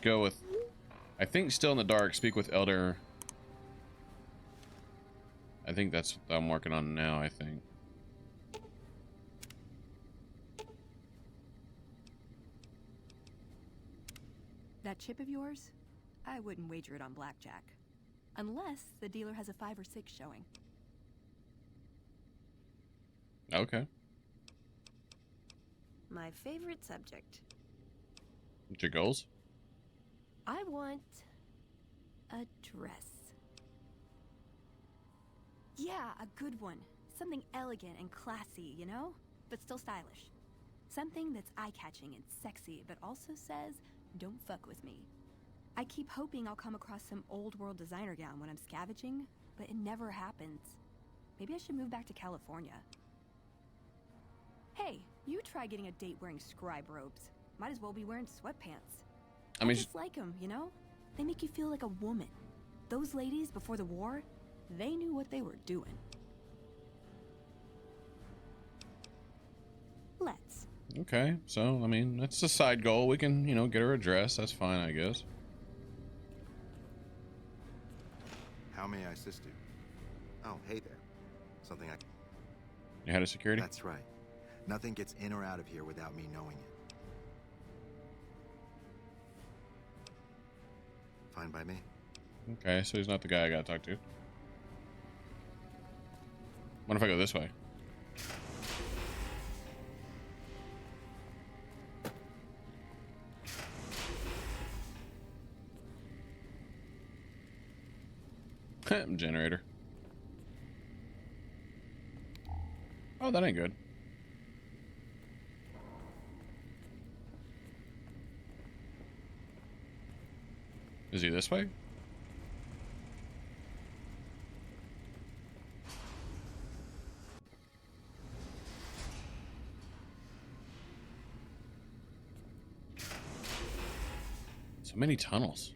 go with, I think, Still in the Dark. Speak with Elder. I think that's what I'm working on now, I think. That chip of yours? I wouldn't wager it on blackjack. Unless the dealer has a 5 or 6 showing. Okay. My favorite subject. What's your goals? I want a dress. Yeah, a good one. Something elegant and classy, you know? But still stylish. Something that's eye-catching and sexy, but also says, don't fuck with me. I keep hoping I'll come across some old-world designer gown when I'm scavenging, but it never happens. Maybe I should move back to California. Hey, you try getting a date wearing scribe robes. Might as well be wearing sweatpants. I mean, just like them, you know? They make you feel like a woman. Those ladies before the war, they knew what they were doing. Let's. okay. So, I mean, that's a side goal. We can, you know, get her a dress. That's fine, I guess. How may I assist you? Oh, hey there. Something I... You had a security? That's right. Nothing gets in or out of here without me knowing it. Fine by me. Okay, so he's not the guy I gotta talk to. What if I go this way? Generator. Oh, that ain't good. Is he this way? So many tunnels.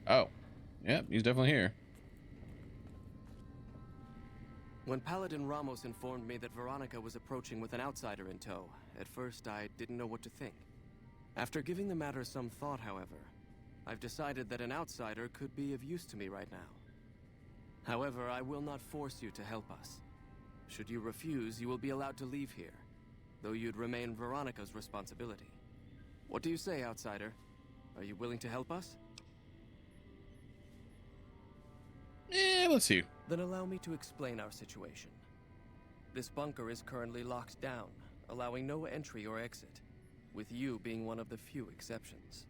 Oh, yep, he's definitely here. When Paladin Ramos informed me that Veronica was approaching with an outsider in tow, at first I didn't know what to think. After giving the matter some thought, however, I've decided that an outsider could be of use to me right now. However, I will not force you to help us. Should you refuse, you will be allowed to leave here, though you'd remain Veronica's responsibility. What do you say, outsider? Are you willing to help us? Let's see. Then allow me to explain our situation. This bunker is currently locked down, allowing no entry or exit, with you being one of the few exceptions.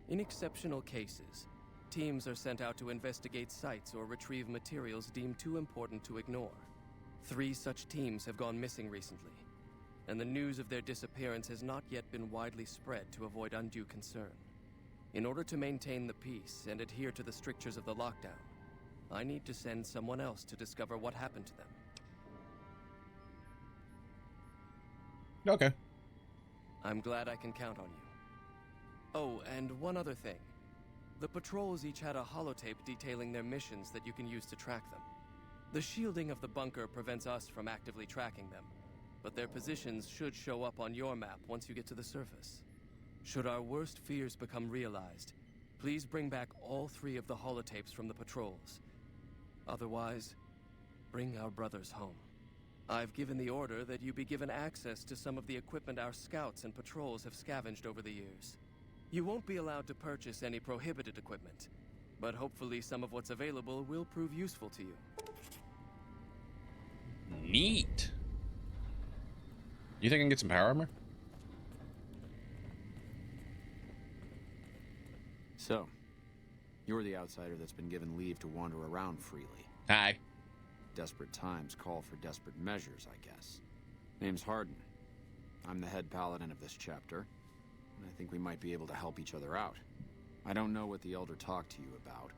In exceptional cases, teams are sent out to investigate sites or retrieve materials deemed too important to ignore. 3 such teams have gone missing recently, and the news of their disappearance has not yet been widely spread to avoid undue concern. In order to maintain the peace and adhere to the strictures of the lockdown, I need to send someone else to discover what happened to them. Okay. I'm glad I can count on you. Oh, and one other thing. The patrols each had a holotape detailing their missions that you can use to track them. The shielding of the bunker prevents us from actively tracking them, but their positions should show up on your map once you get to the surface. Should our worst fears become realized, please bring back all 3 of the holotapes from the patrols. Otherwise, bring our brothers home. I've given the order that you be given access to some of the equipment our scouts and patrols have scavenged over the years. You won't be allowed to purchase any prohibited equipment, but hopefully some of what's available will prove useful to you. Neat. You think I can get some power armor? So, you're the outsider that's been given leave to wander around freely. Hi. Desperate times call for desperate measures, I guess. Name's Hardin. I'm the head paladin of this chapter, and I think we might be able to help each other out. I don't know what the Elder talked to you about,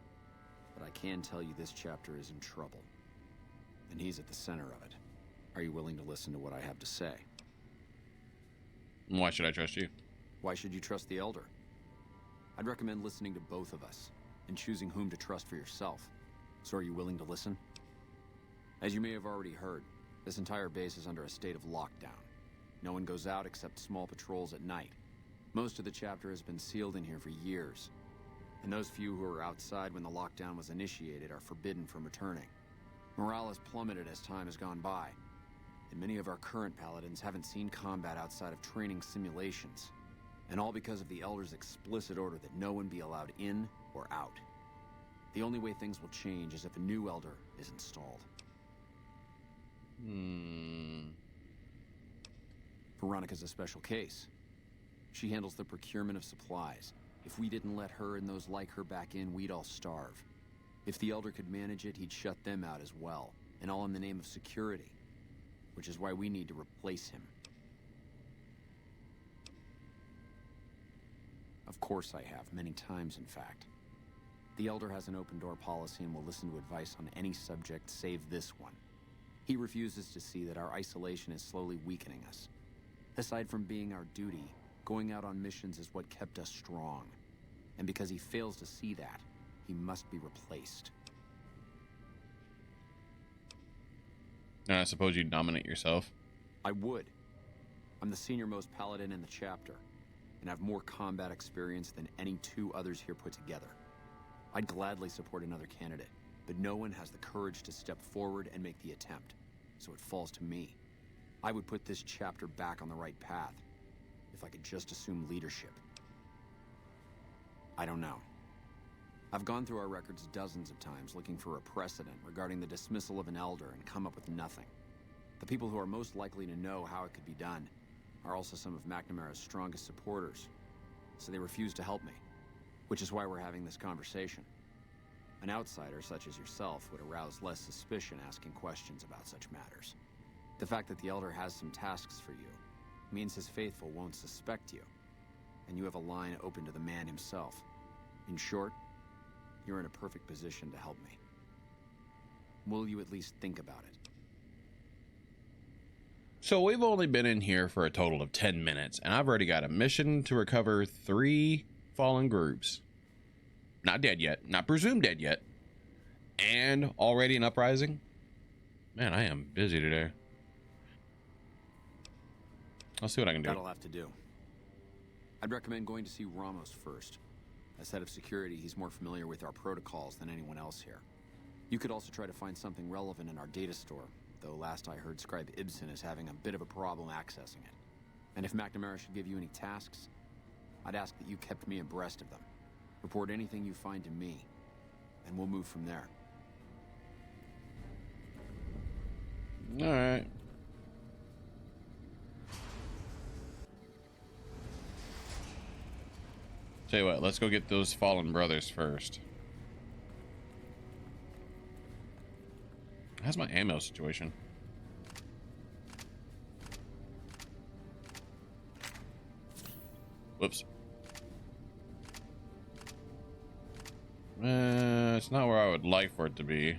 but I can tell you this chapter is in trouble. And he's at the center of it. Are you willing to listen to what I have to say? Why should I trust you? Why should you trust the Elder? I'd recommend listening to both of us, and choosing whom to trust for yourself. So are you willing to listen? As you may have already heard, this entire base is under a state of lockdown. No one goes out except small patrols at night. Most of the chapter has been sealed in here for years. And those few who were outside when the lockdown was initiated are forbidden from returning. Morale has plummeted as time has gone by. And many of our current paladins haven't seen combat outside of training simulations. And all because of the Elder's explicit order that no one be allowed in or out. The only way things will change is if a new Elder is installed. Veronica's a special case. She handles the procurement of supplies. If we didn't let her and those like her back in, we'd all starve. If the Elder could manage it, he'd shut them out as well. And all in the name of security. Which is why we need to replace him. Of course I have, many times in fact. The Elder has an open-door policy and will listen to advice on any subject save this one. He refuses to see that our isolation is slowly weakening us. Aside from being our duty, going out on missions is what kept us strong. And because he fails to see that, he must be replaced. And I suppose you'd nominate yourself. I would. I'm the senior-most paladin in the chapter, and have more combat experience than any two others here put together. I'd gladly support another candidate, but no one has the courage to step forward and make the attempt, so it falls to me. I would put this chapter back on the right path, if I could just assume leadership. I don't know. I've gone through our records dozens of times looking for a precedent regarding the dismissal of an Elder and come up with nothing. The people who are most likely to know how it could be done are also some of McNamara's strongest supporters, so they refuse to help me, which is why we're having this conversation. An outsider such as yourself would arouse less suspicion asking questions about such matters. The fact that the Elder has some tasks for you means his faithful won't suspect you, and you have a line open to the man himself. In short, you're in a perfect position to help me. Will you at least think about it? So we've only been in here for a total of 10 minutes, and I've already got a mission to recover 3 fallen groups. Not dead yet, not presumed dead yet, and already an uprising. Man, I am busy today. I'll see what I can do. That'll have to do. I'd recommend going to see Ramos first. As head of security, he's more familiar with our protocols than anyone else here. You could also try to find something relevant in our data store, though last I heard Scribe Ibsen is having a bit of a problem accessing it. And if McNamara should give you any tasks, I'd ask that you kept me abreast of them. Report anything you find to me, and we'll move from there. All right. Tell you what, let's go get those fallen brothers first. How's my ammo situation? Whoops. It's not where I would like for it to be.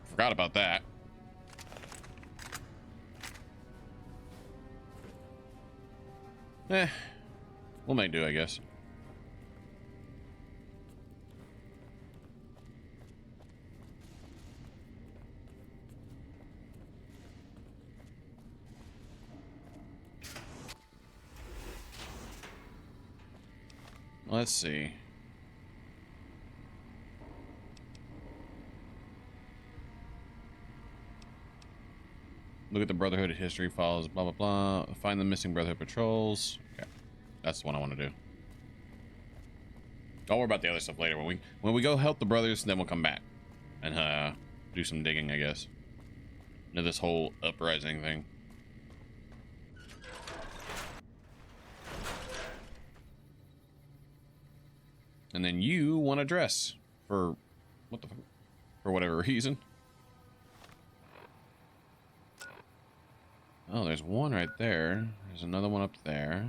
Forgot about that. We'll make do, I guess. Let's see. Look at the Brotherhood history files, blah, blah, blah. Find the missing Brotherhood patrols. Okay. That's the one I want to do. Don't worry about the other stuff later. When we go help the brothers, then we'll come back and do some digging, I guess, into this whole uprising thing. And then you want to dress for what the fuck? For whatever reason. Oh, there's one right there. There's another one up there.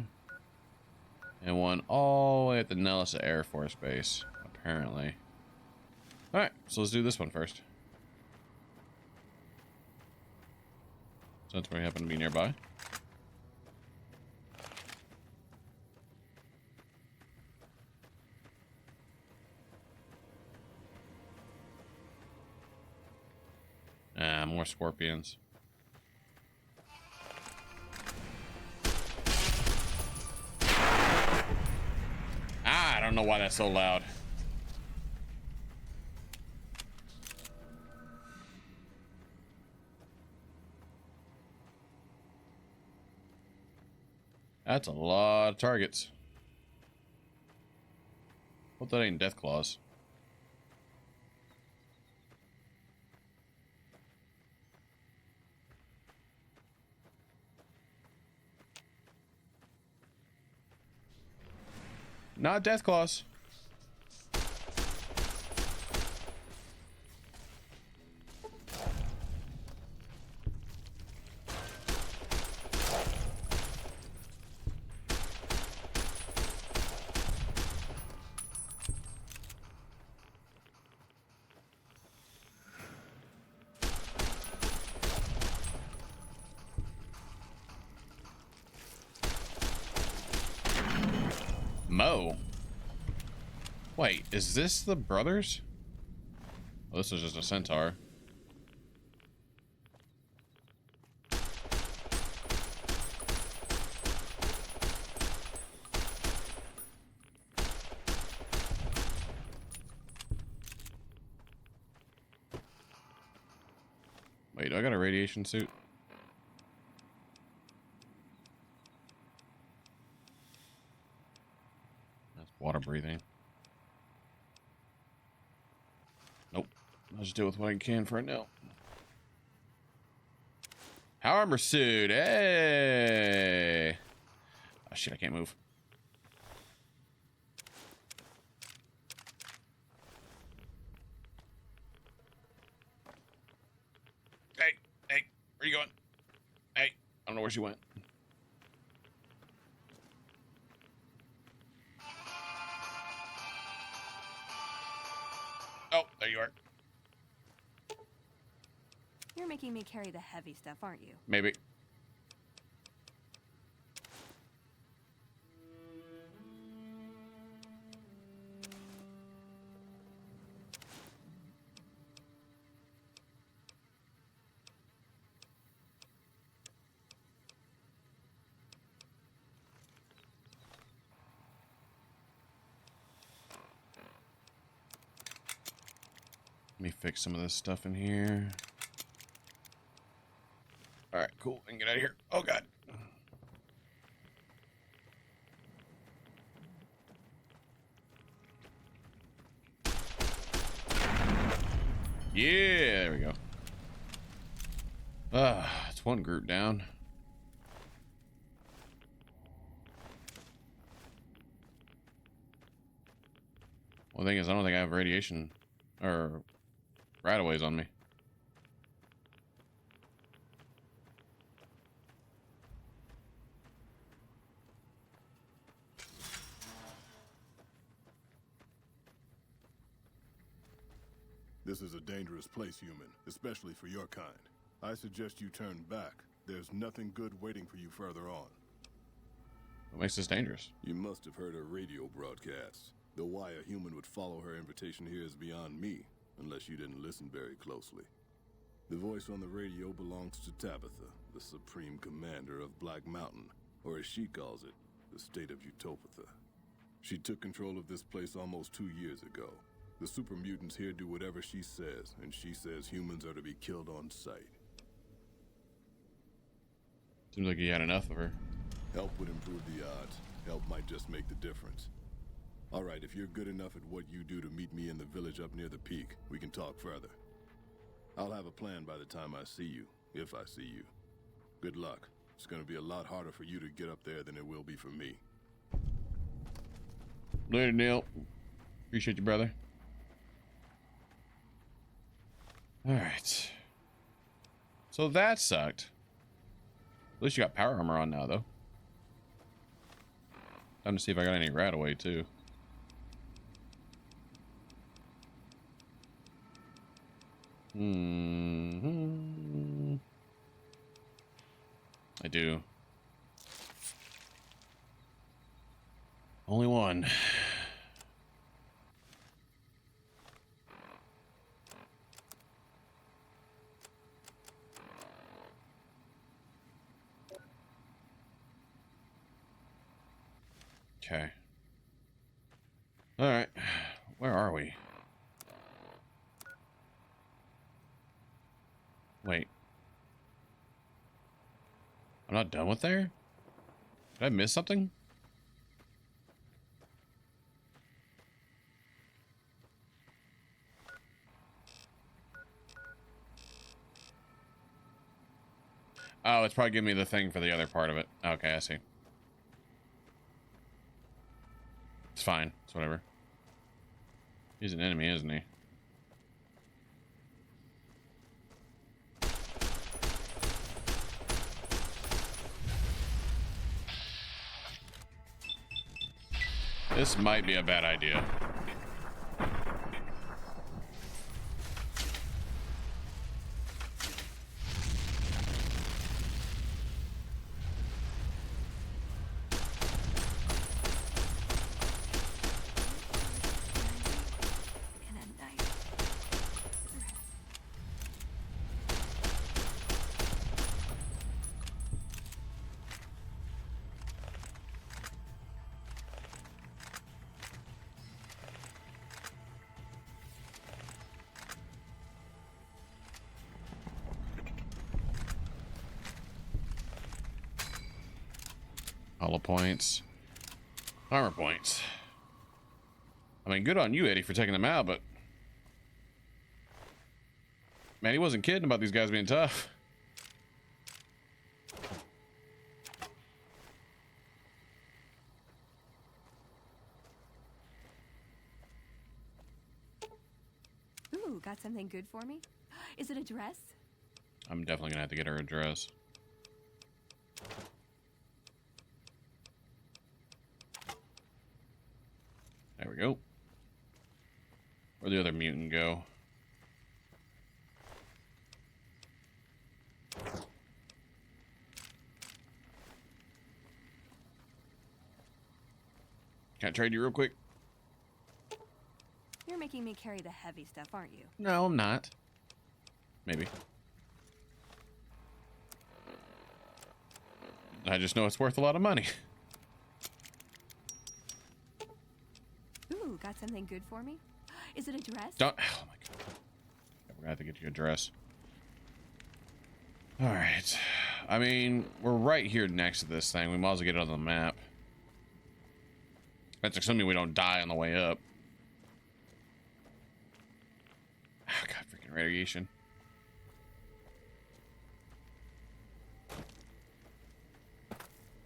And one all the way at the Nellis Air Force Base, apparently. Alright, so let's do this one first. Since we happen to be nearby. More scorpions. I don't know why that's so loud. That's a lot of targets. Hope that ain't death claws. Not death claws. Mo. Wait, is this the brothers? Oh, this is just a centaur. Wait, do I got a radiation suit? That's water breathing. Nope. I'll just deal with what I can for right now. Power armor suit. Hey. Oh shit, I can't move. Hey, where you going? Hey, I don't know where she went. Oh, there you are. You're making me carry the heavy stuff, aren't you? Maybe. Let me fix some of this stuff in here. All right, cool. I can get out of here. Oh, God. Yeah, there we go. It's one group down. Well, the thing is, I don't think I have radiation or right-of-ways on me. This is a dangerous place, human, especially for your kind. I suggest you turn back. There's nothing good waiting for you further on. What makes this dangerous? You must have heard her radio broadcasts. Though why a human would follow her invitation here is beyond me, unless you didn't listen very closely. The voice on the radio belongs to Tabitha, the supreme commander of Black Mountain, or as she calls it, the state of Utopatha. She took control of this place almost 2 years ago. The super mutants here do whatever she says, and she says humans are to be killed on sight. Seems like he had enough of her. Help would improve the odds. Help might just make the difference. All right, if you're good enough at what you do to meet me in the village up near the peak, we can talk further. I'll have a plan by the time I see you, if I see you. Good luck. It's gonna be a lot harder for you to get up there than it will be for me. Later, Neil. Appreciate you, brother. All right. So that sucked. At least you got power armor on now, though. Time to see if I got any right-of-way, too. I do. Only one. Okay. All right. Where are we? Wait. I'm not done with there? Did I miss something? Oh, it's probably giving me the thing for the other part of it. Okay, I see. It's fine. It's whatever. He's an enemy, isn't he? This might be a bad idea. And a nice dress. Hollow points. Armor points. I mean, good on you, Eddie, for taking them out, but... Man, he wasn't kidding about these guys being tough. Ooh, got something good for me? Is it a dress? I'm definitely gonna have to get her a dress. There we go. Where'd the other mutant go? Can I trade you real quick? You're making me carry the heavy stuff, aren't you? No, I'm not. Maybe. I just know it's worth a lot of money. Ooh, got something good for me? Is it a dress? Don't. Oh my god. We're gonna have to get you a dress. All right. I mean, we're right here next to this thing. We might as well get it on the map. That's assuming we don't die on the way up. Oh god, freaking radiation.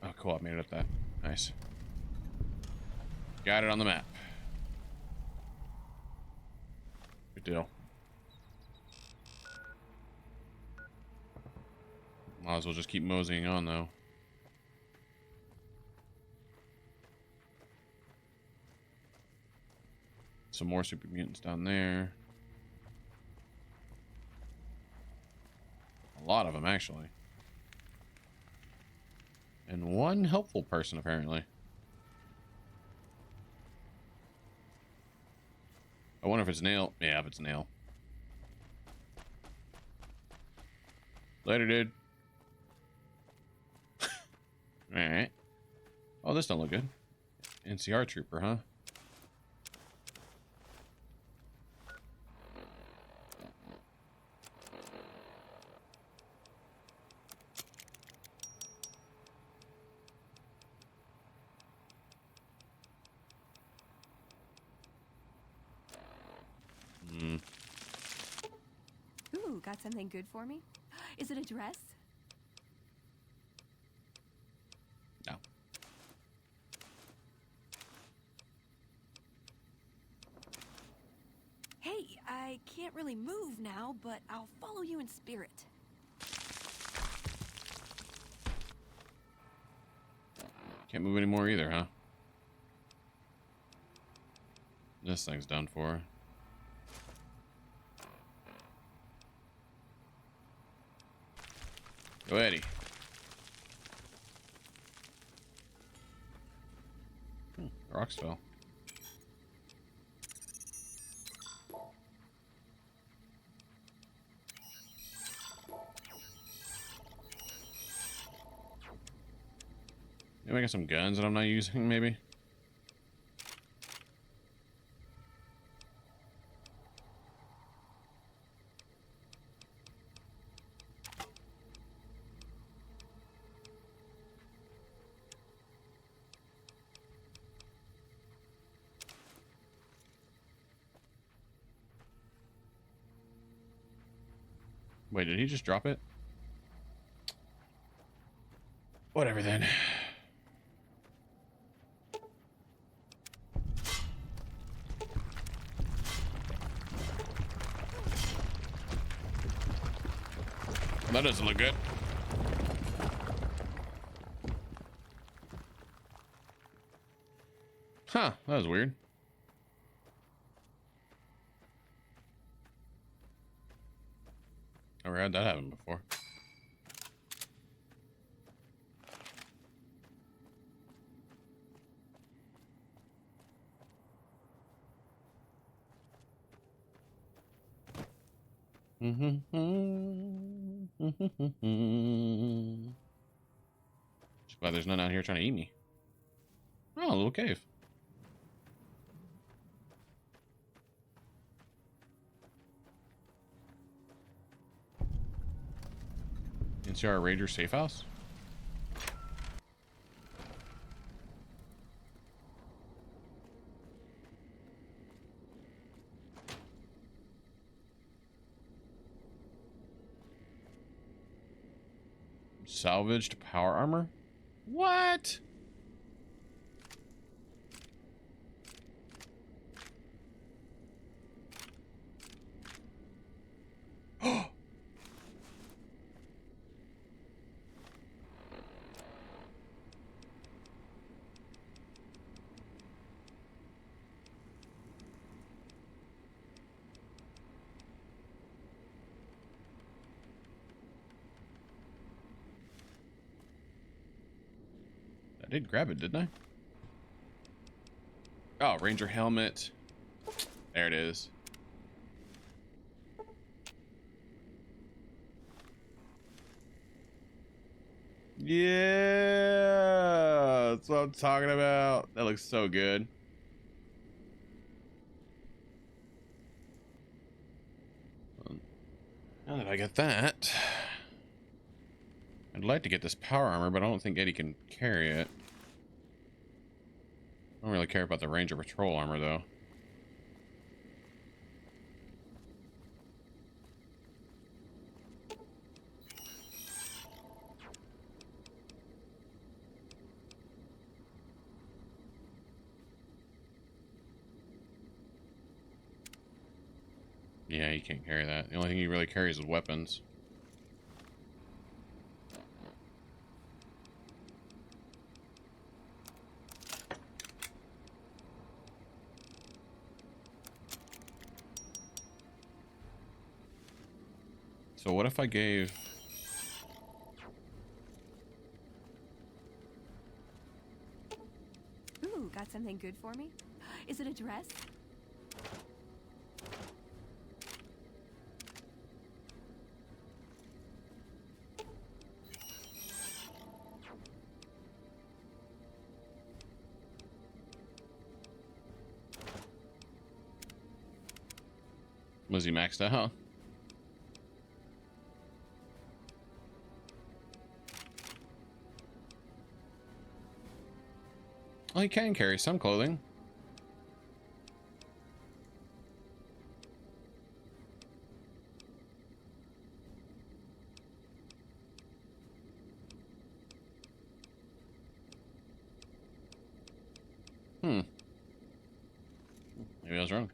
Oh, cool. I made it up that. Nice. Got it on the map. Good deal. Might as well just keep moseying on, though. Some more super mutants down there. A lot of them, actually. And one helpful person, apparently. I wonder if it's Nail. Yeah, if it's Nail. Later, dude. Alright. Oh, this don't look good. NCR trooper, huh? Ooh, got something good for me? Is it a dress? No. Hey, I can't really move now, but I'll follow you in spirit. Can't move anymore either, huh? This thing's done for. Go, Eddie. Rocks fell. Maybe I got some guns that I'm not using, maybe? Wait, did he just drop it? Whatever then. That doesn't look good. Huh, that was weird. Never had that happen before. Just glad there's none out here trying to eat me. Oh, a little cave. NCR Ranger safe house? Salvaged power armor? What? I did grab it, didn't I? Oh, Ranger helmet. There it is. Yeah, that's what I'm talking about. That looks so good. Now that I get that, I'd like to get this power armor, but I don't think Eddie can carry it. I don't really care about the Ranger patrol armor, though. Yeah, you can't carry that. The only thing he really carries is weapons. So what if I gave... Ooh, got something good for me? Is it a dress? Was he maxed out? Well, he can carry some clothing. Maybe I was wrong.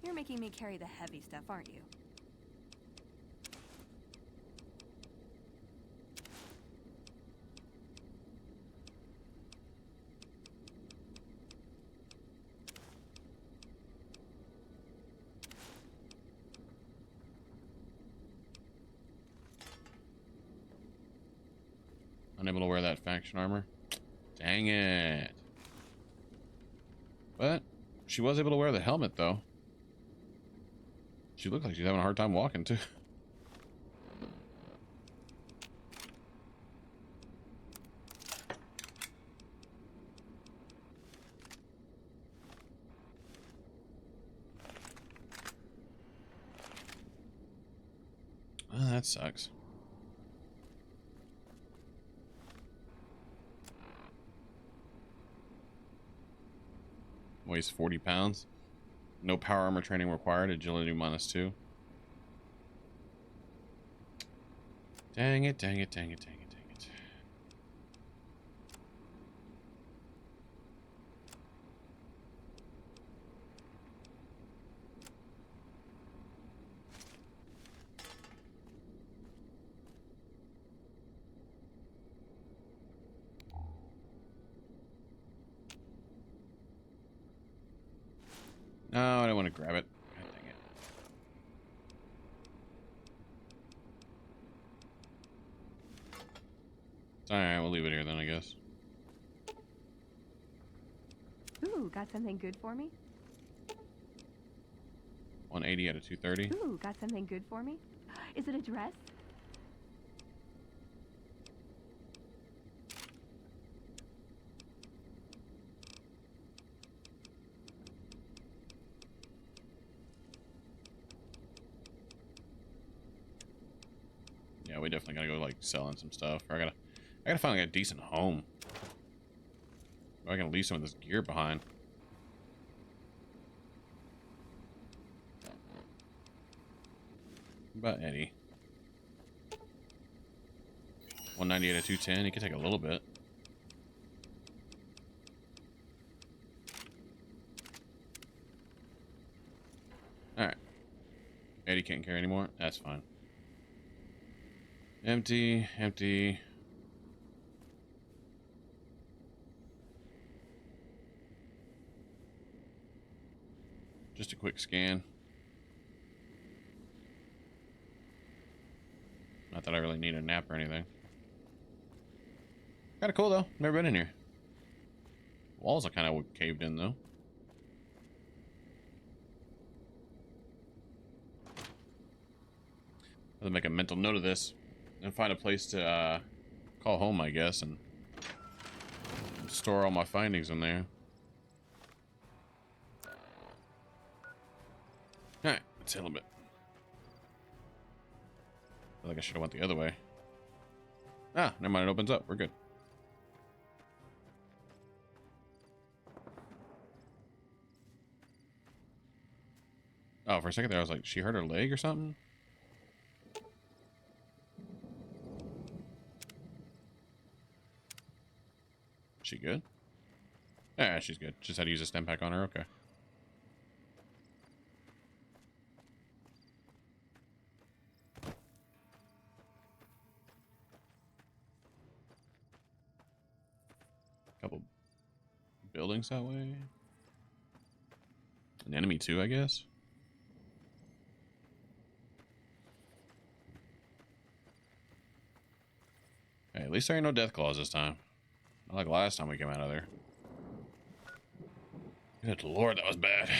You're making me carry the heavy stuff, aren't you? Unable to wear that faction armor. Dang it. But she was able to wear the helmet, though. She looked like she's having a hard time walking, too. Oh, that sucks. Weighs 40 pounds. No power armor training required. Agility -2. Dang it, dang it, dang it, dang it, dang it. No, I don't want to grab it. God dang it. It's alright, we'll leave it here then, I guess. Ooh, got something good for me? 180 out of 230. Ooh, got something good for me? Is it a dress? Yeah, we definitely gotta go like selling some stuff. Or I gotta find like a decent home. Or I can leave some of this gear behind. What about Eddie? 198 at 210. He could take a little bit. Alright. Eddie can't carry anymore. That's fine. Empty, empty. Just a quick scan. Not that I really need a nap or anything. Kind of cool though. Never been in here. Walls are kind of caved in though. I'll make a mental note of this and find a place to call home, I guess, and store all my findings in there. Alright, let's hit a little bit. I feel like I should have went the other way. Ah, never mind, it opens up. We're good. Oh, for a second there, I was like, she hurt her leg or something? She good? Yeah, she's good. Just had to use a stem pack on her. Okay. Couple buildings that way. An enemy too, I guess. Hey, at least there ain't no death claws this time. Not like last time we came out of there. Good lord, that was bad.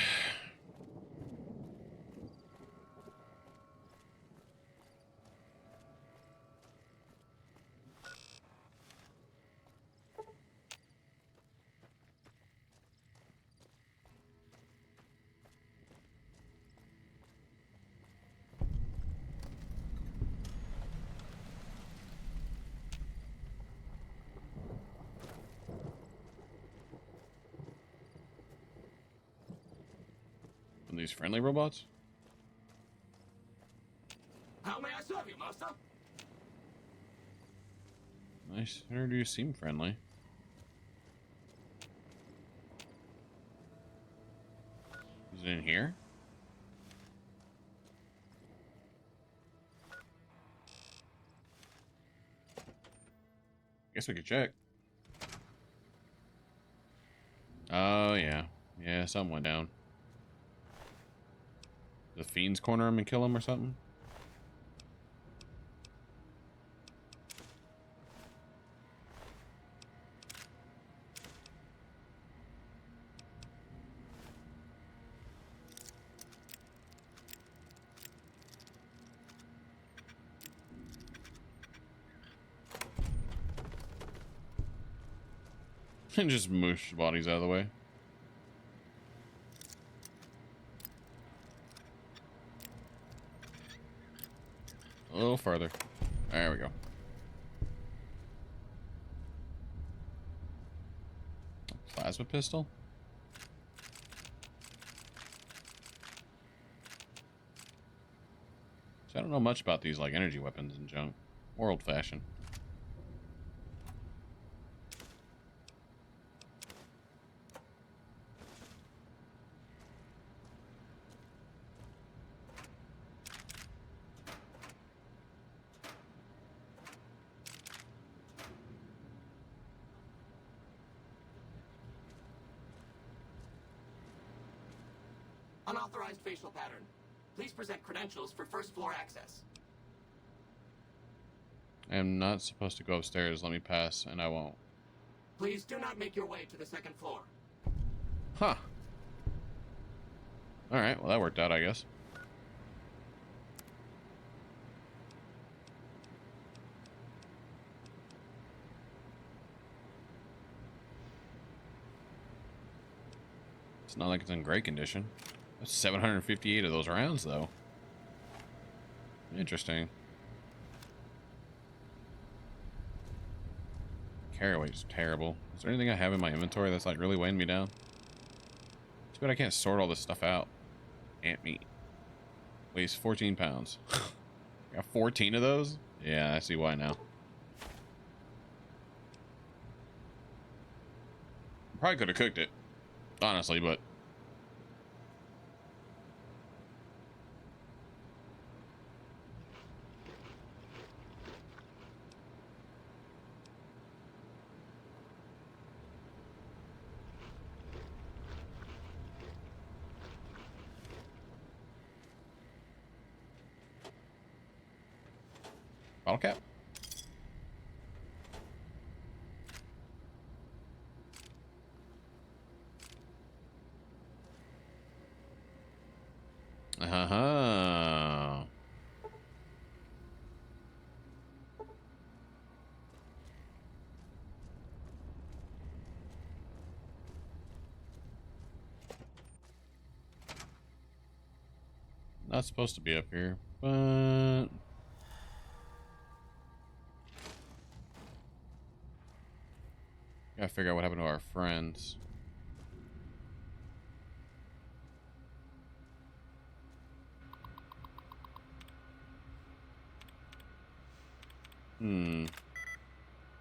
Are these friendly robots? How may I serve you, master? Nice. Or do you seem friendly? Is it in here? Guess we could check. Oh, yeah. Yeah, something went down. The fiends corner him and kill him or something? And just moosh bodies out of the way. A little further. There we go. Plasma pistol? So I don't know much about these like energy weapons and junk. Or old-fashioned. Unauthorized facial pattern. Please present credentials for first floor access. I am not supposed to go upstairs. Let me pass, and I won't. Please do not make your way to the second floor. Huh. Alright, well that worked out, I guess. It's not like it's in great condition. That's 758 of those rounds, though. Interesting. Carry weight's terrible. Is there anything I have in my inventory that's like really weighing me down? Too bad I can't sort all this stuff out. Ant meat. Weighs 14 pounds. I got 14 of those? Yeah, I see why now. Probably could have cooked it. Honestly, but... Bottle cap? Uh-huh. Not supposed to be up here, but... Gotta figure out what happened to our friends.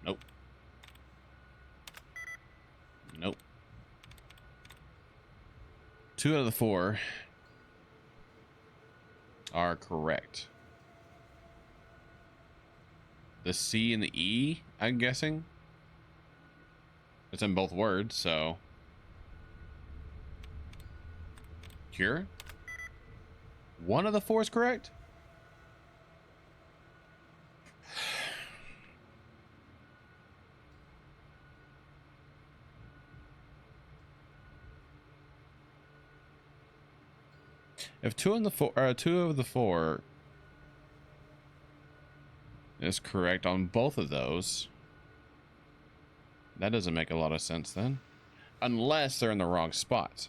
Nope. Nope. 2 out of the 4 are correct. The C and the E, I'm guessing. It's in both words, so. Cure? 1 of the 4 is correct? If 2 of the 4 is correct on both of those, that doesn't make a lot of sense then. Unless they're in the wrong spot.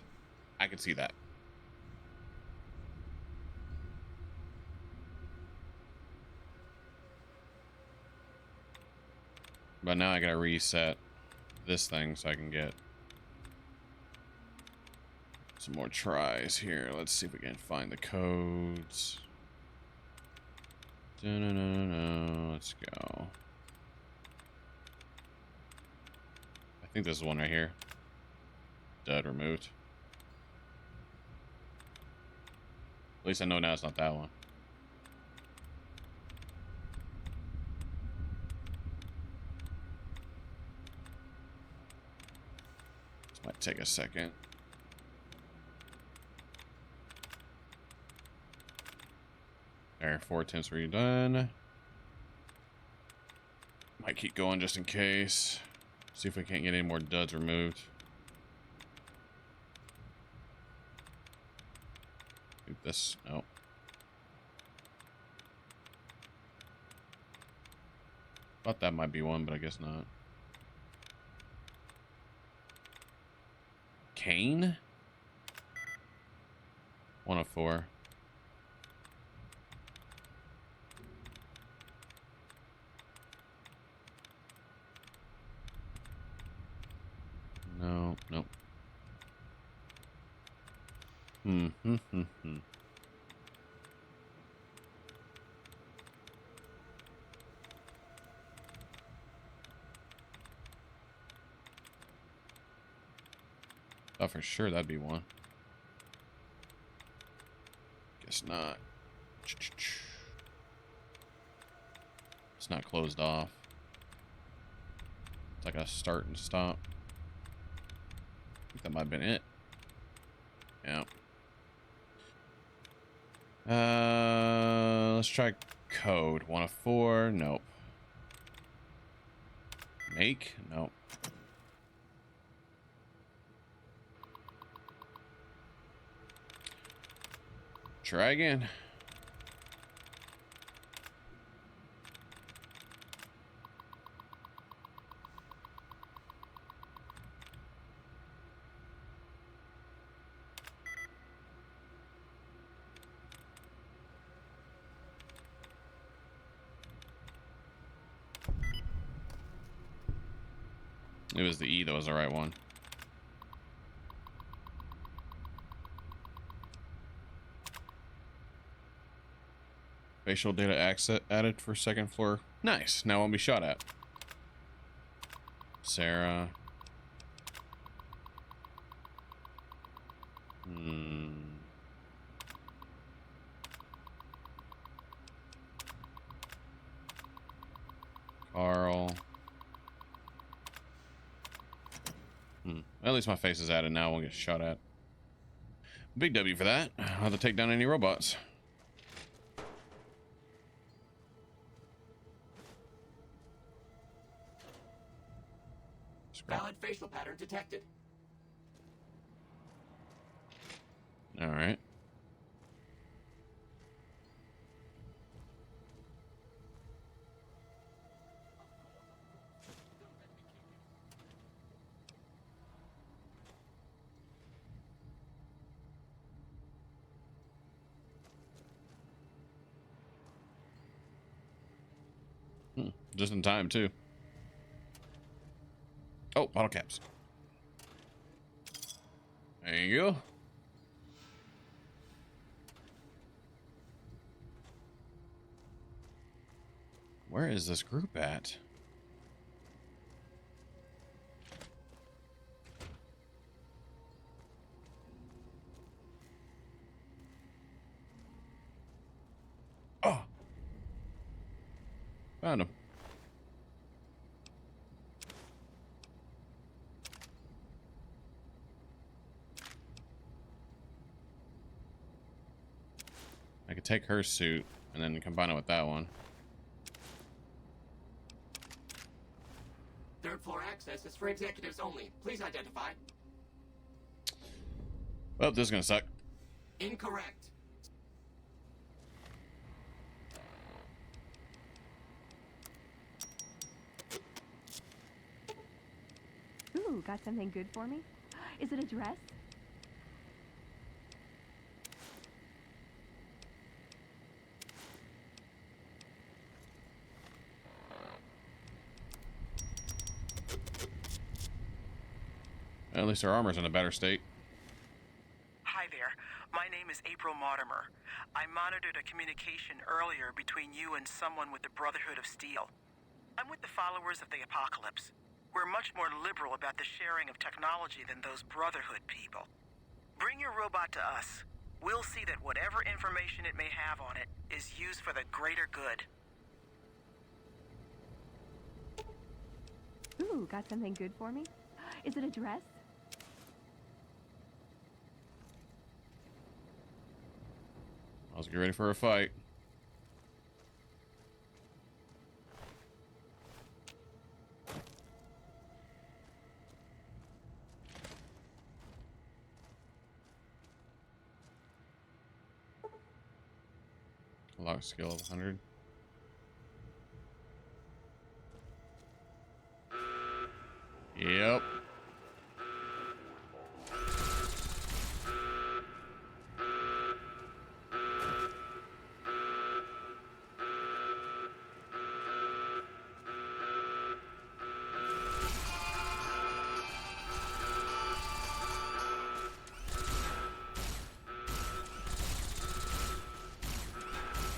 I can see that. But now I gotta reset this thing so I can get some more tries here. Let's see if we can find the codes. Let's go. I think this is one right here. Dud removed. At least I know now it's not that one. This might take a second. There, 4 attempts were done. Might keep going just in case. See if we can't get any more duds removed. Do this. No. Thought that might be one, but I guess not. Kane? 1 of 4. No, nope. Hmm. Thought for sure that'd be one. Guess not. It's not closed off. It's like a start and stop. I think that might have been it. Yeah. Let's try code. 1 of 4. Nope. Make? Nope. Try again. It was the E that was the right one. Facial data access added for second floor. Nice. Now won't be shot at. Sarah. Carl. At least my face is added now. I won't get shot at. Big W for that. I'll have to take down any robots. Valid facial pattern detected. All right. Just in time, too. Oh, bottle caps. There you go. Where is this group at? Oh. Found him. I could take her suit and then combine it with that one. Third floor access is for executives only. Please identify. Well, this is gonna suck. Incorrect. Ooh, got something good for me? Is it a dress? At least her armor's in a better state. Hi there. My name is April Mortimer. I monitored a communication earlier between you and someone with the Brotherhood of Steel. I'm with the followers of the Apocalypse. We're much more liberal about the sharing of technology than those Brotherhood people. Bring your robot to us. We'll see that whatever information it may have on it is used for the greater good. Ooh, got something good for me? Is it a dress? Let's get ready for a fight. Lock skill of 100. Yep.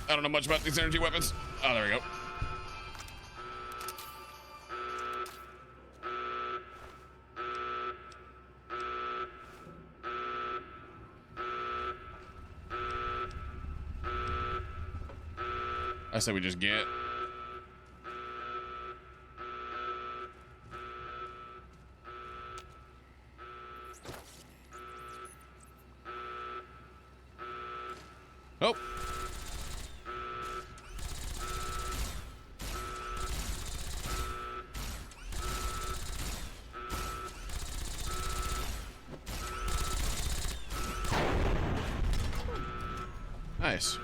I don't know much about these energy weapons. Oh, there we go. I say we just get. Oh. Nice.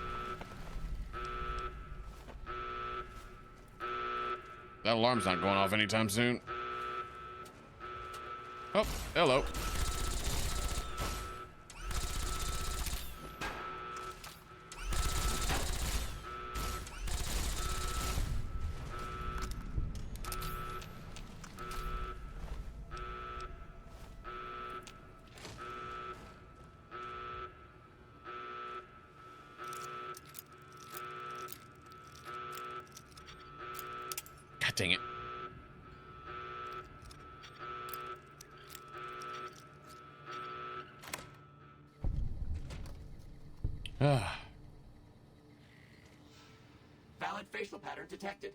That alarm's not going off anytime soon. Oh, hello. God dang it. Valid facial pattern detected.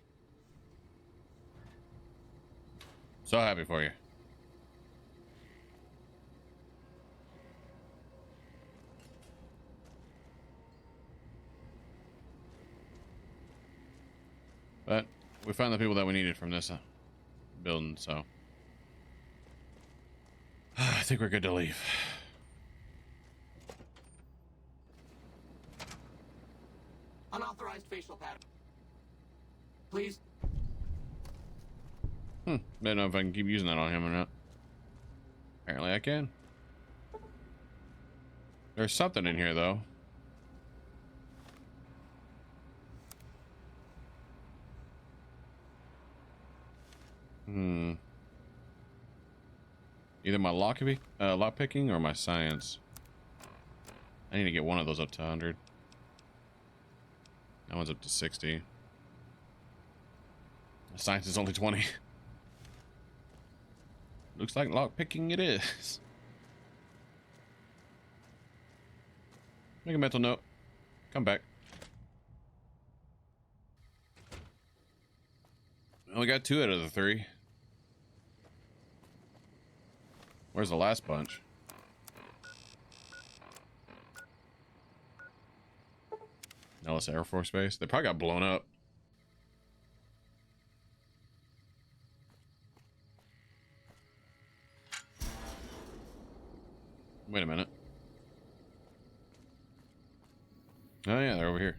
So happy for you. But we found the people that we needed from this building, so I think we're good to leave. Unauthorized facial pattern. Please. I don't know if I can keep using that on him or not. Apparently I can. There's something in here, though. Either my lock picking or my science. I need to get one of those up to 100. That one's up to 60. My science is only 20. Looks like lock picking it is. Make a mental note. Come back. We only got 2 out of the 3. Where's the last bunch? Nellis Air Force Base. They probably got blown up. Wait a minute. Oh yeah, they're over here.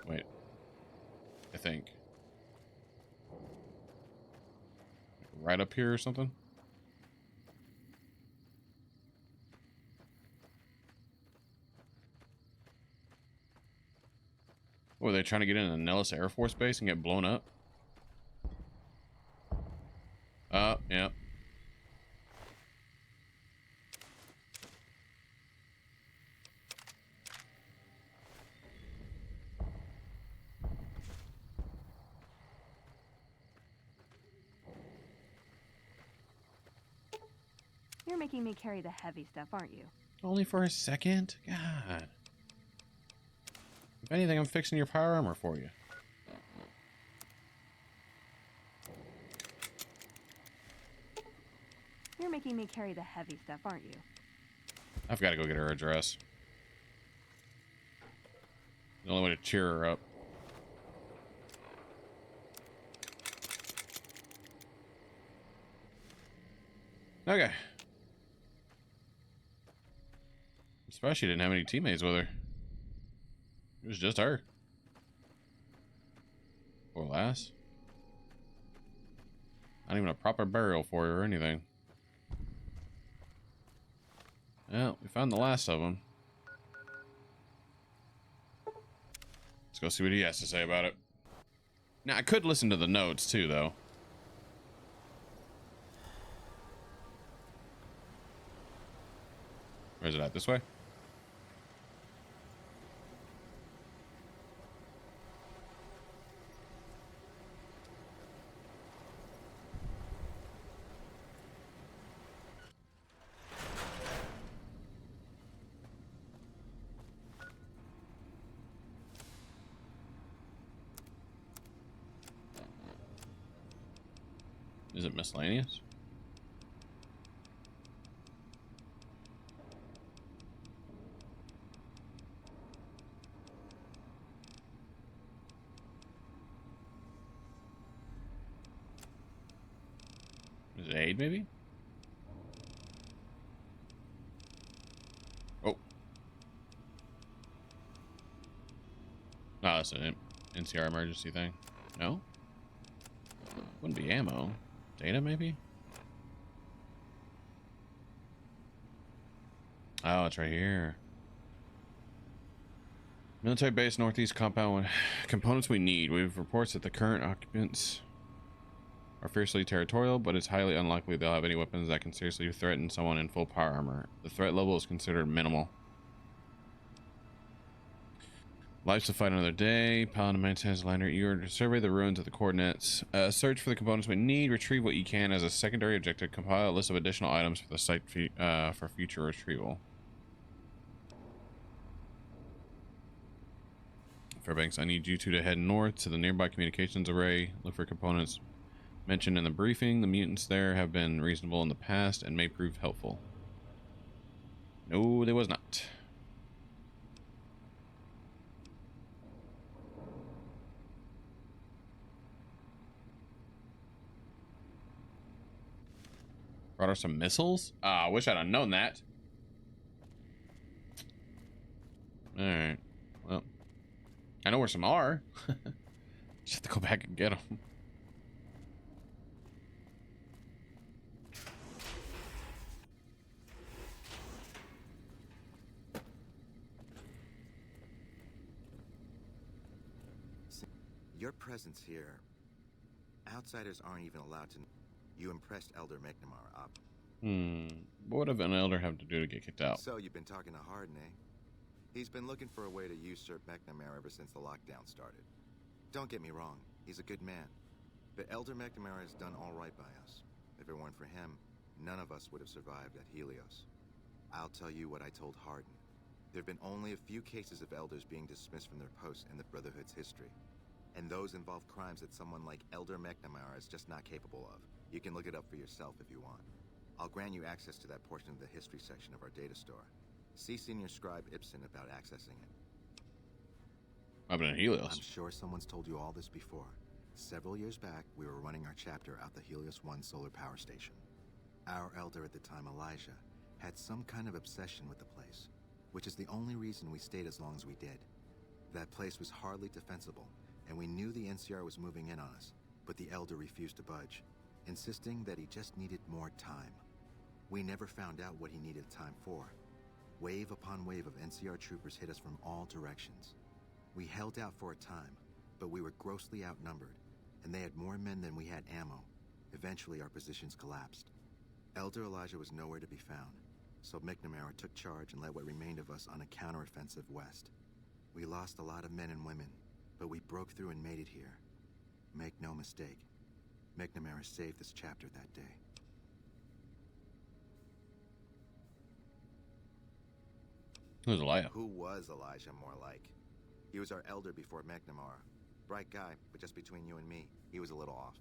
Wait. I think. Right up here or something? What, were they trying to get in a Nellis Air Force Base and get blown up? Yeah. You're making me carry the heavy stuff, aren't you? Only for a second? God. If anything, I'm fixing your power armor for you. You're making me carry the heavy stuff, aren't you? I've got to go get her address. The only way to cheer her up. Okay. I'm surprised she didn't have any teammates with her. It was just her. Or lass. Not even a proper burial for her or anything. Well, we found the last of them. Let's go see what he has to say about it. Now, I could listen to the notes too, though. Where's it at? This way? Is it miscellaneous? Is it aid, maybe? Oh. No, that's an NCR emergency thing. No? Wouldn't be ammo. Data, maybe? Oh, it's right here. Military base northeast compound. Components we need. We have reports that the current occupants are fiercely territorial, but it's highly unlikely they'll have any weapons that can seriously threaten someone in full power armor. The threat level is considered minimal. Lives to fight another day. Paladin maintains liner. You are to survey the ruins of the coordinates. Search for the components we need. Retrieve what you can as a secondary objective. Compile a list of additional items for the site for future retrieval. Fairbanks, I need you two to head north to the nearby communications array. Look for components mentioned in the briefing. The mutants there have been reasonable in the past and may prove helpful. No, they was not. Brought her some missiles? I wish I'd have known that. Alright. Well, I know where some are. Just have to go back and get them. Your presence here, outsiders aren't even allowed to. You impressed Elder McNamara up. What would an elder have to do to get kicked out? So you've been talking to Hardin, eh? He's been looking for a way to usurp McNamara ever since the lockdown started. Don't get me wrong, he's a good man. But Elder McNamara has done all right by us. If it weren't for him, none of us would have survived at Helios. I'll tell you what I told Hardin. There have been only a few cases of elders being dismissed from their posts in the Brotherhood's history. And those involve crimes that someone like Elder McNamara is just not capable of. You can look it up for yourself if you want. I'll grant you access to that portion of the history section of our data store. See Senior Scribe Ibsen about accessing it. I've been in Helios. I'm sure someone's told you all this before. Several years back, we were running our chapter out the Helios 1 solar power station. Our elder at the time, Elijah, had some kind of obsession with the place, which is the only reason we stayed as long as we did. That place was hardly defensible, and we knew the NCR was moving in on us, but the elder refused to budge, insisting that he just needed more time. We never found out what he needed time for. Wave upon wave of NCR troopers hit us from all directions. We held out for a time, but we were grossly outnumbered, and they had more men than we had ammo. Eventually, our positions collapsed. Elder Elijah was nowhere to be found, so McNamara took charge and led what remained of us on a counteroffensive west. We lost a lot of men and women, but we broke through and made it here. Make no mistake, McNamara saved this chapter that day. Who's Elijah? Who was Elijah, more like? He was our elder before McNamara. Bright guy, but just between you and me, he was a little off.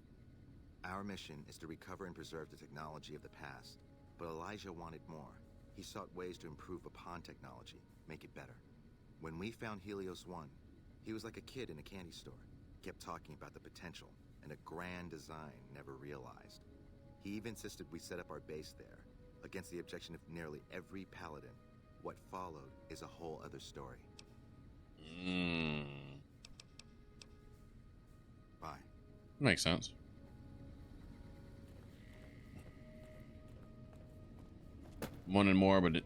Our mission is to recover and preserve the technology of the past, but Elijah wanted more. He sought ways to improve upon technology, make it better. When we found Helios 1, he was like a kid in a candy store. Kept talking about the potential and a grand design never realized. He even insisted we set up our base there, against the objection of nearly every paladin. What followed is a whole other story. Bye. Makes sense. Wanted more, but it,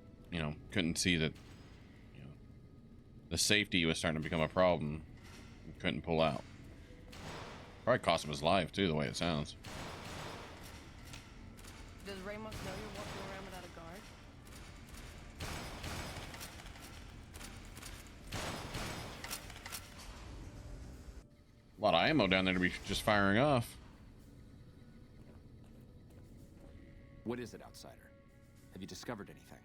couldn't see that, the safety was starting to become a problem. Couldn't pull out. Probably cost him his life too, the way it sounds. Does Ramos know you're walking around without a guard? A lot of ammo down there to be just firing off. What is it, outsider? Have you discovered anything?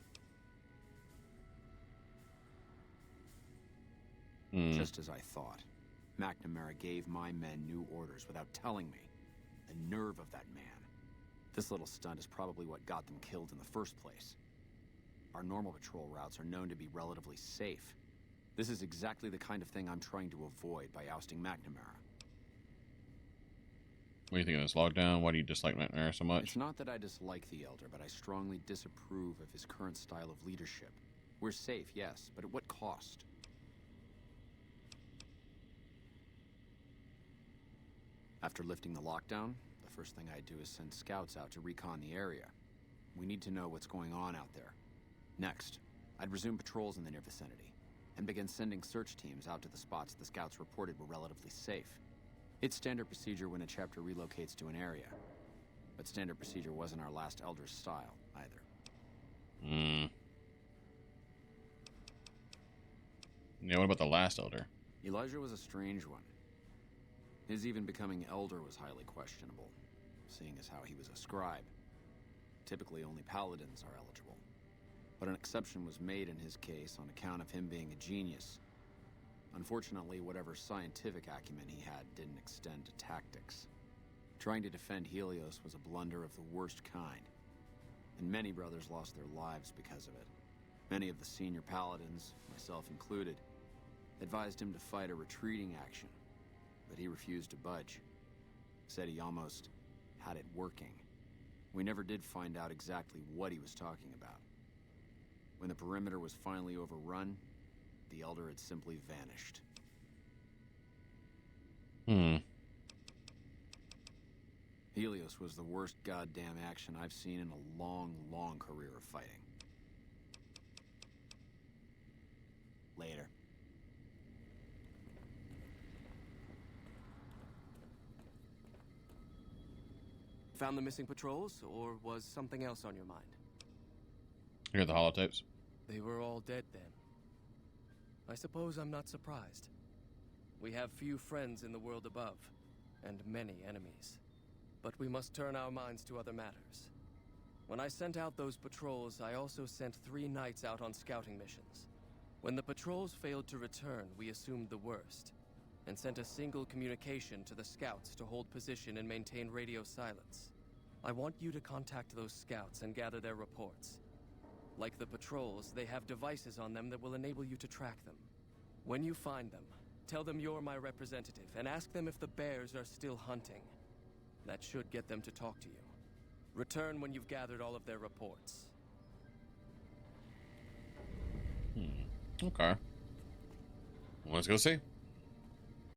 Just as I thought. McNamara gave my men new orders without telling me. The nerve of that man. This little stunt is probably what got them killed in the first place. Our normal patrol routes are known to be relatively safe. This is exactly the kind of thing I'm trying to avoid by ousting McNamara. What do you think of this lockdown? Why do you dislike McNamara so much? It's not that I dislike the Elder, but I strongly disapprove of his current style of leadership. We're safe, yes, but at what cost? After lifting the lockdown, the first thing I do is send scouts out to recon the area. We need to know what's going on out there. Next, I'd resume patrols in the near vicinity, and begin sending search teams out to the spots the scouts reported were relatively safe. It's standard procedure when a chapter relocates to an area, but standard procedure wasn't our last Elder's style, either. Yeah, what about the last Elder? Elijah was a strange one. His even becoming Elder was highly questionable, seeing as how he was a scribe. Typically, only paladins are eligible. But an exception was made in his case on account of him being a genius. Unfortunately, whatever scientific acumen he had didn't extend to tactics. Trying to defend Helios was a blunder of the worst kind, and many brothers lost their lives because of it. Many of the senior paladins, myself included, advised him to fight a retreating action, but he refused to budge. Said he almost had it working. We never did find out exactly what he was talking about. When the perimeter was finally overrun, the Elder had simply vanished. Helios was the worst goddamn action I've seen in a long, long career of fighting. Later. Found the missing patrols, or was something else on your mind? You got the holotapes? They were all dead then. I suppose I'm not surprised. We have few friends in the world above, and many enemies. But we must turn our minds to other matters. When I sent out those patrols, I also sent 3 knights out on scouting missions. When the patrols failed to return, we assumed the worst, and sent a single communication to the scouts to hold position and maintain radio silence. I want you to contact those scouts and gather their reports. Like the patrols, they have devices on them that will enable you to track them. When you find them, tell them you're my representative, and ask them if the bears are still hunting. That should get them to talk to you. Return when you've gathered all of their reports. Okay. Let's go see.